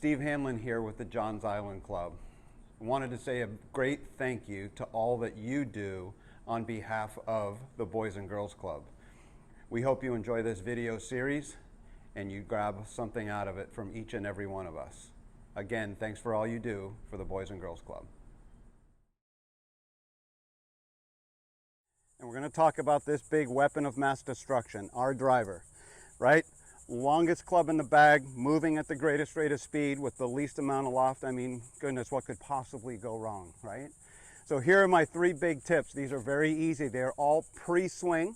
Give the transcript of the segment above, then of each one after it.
Steve Hanlon here with the Johns Island Club. I wanted to say a great thank you to all that you do on behalf of the Boys and Girls Club. We hope you enjoy this video series and you grab something out of it from each and every one of us. Again, thanks for all you do for the Boys and Girls Club. And we're going to talk about this big weapon of mass destruction, our driver, right? Longest club in the bag, moving at the greatest rate of speed with the least amount of loft. I mean, goodness, what could possibly go wrong, right? So here are my 3 big tips. These are very easy. They're all pre-swing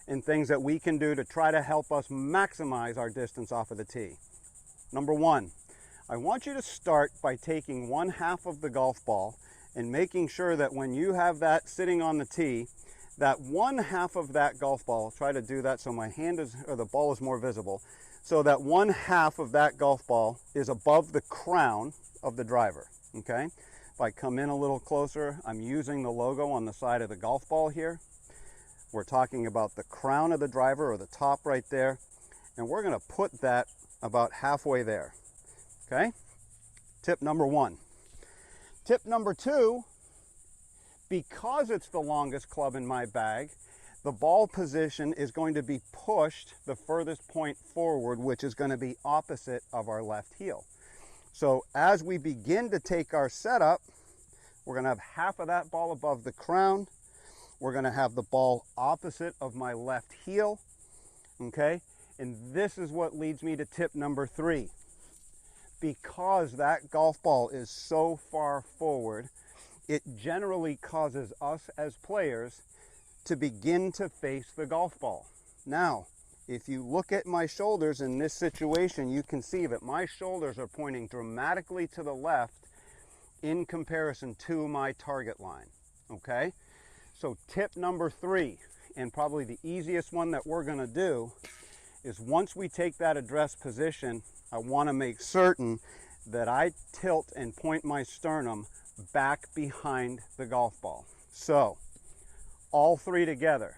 and things that we can do to try to help us maximize our distance off of the tee. Number 1, I want you to start by taking 1/2 of the golf ball and making sure that when you have that sitting on the tee, that 1/2 of that golf ball, I'll try to do that so my hand is, or the ball is more visible, so that 1/2 of that golf ball is above the crown of the driver, okay? If I come in a little closer, I'm using the logo on the side of the golf ball here. We're talking about the crown of the driver, or the top right there, and we're gonna put that about halfway there, okay? Tip number 1. Tip number 2, because it's the longest club in my bag, the ball position is going to be pushed the furthest point forward, which is going to be opposite of our left heel. So as we begin to take our setup, we're going to have half of that ball above the crown. We're going to have the ball opposite of my left heel, okay? And this is what leads me to tip number 3. Because that golf ball is so far forward, it generally causes us as players to begin to face the golf ball. Now, if you look at my shoulders in this situation, you can see that my shoulders are pointing dramatically to the left in comparison to my target line, okay? So tip number 3, and probably the easiest one that we're gonna do, is once we take that address position, I wanna make certain that I tilt and point my sternum back behind the golf ball. So all 3 together: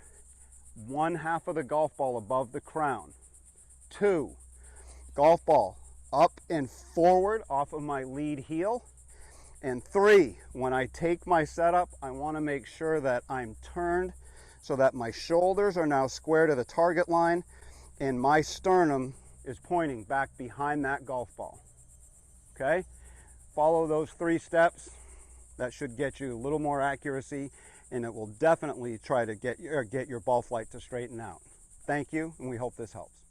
1/2 of the golf ball above the crown, 2, golf ball up and forward off of my lead heel, and 3, when I take my setup, I want to make sure that I'm turned so that my shoulders are now square to the target line and my sternum is pointing back behind that golf ball. Okay, follow those 3 steps. That should get you a little more accuracy, and it will definitely try to get your ball flight to straighten out. Thank you, and we hope this helps.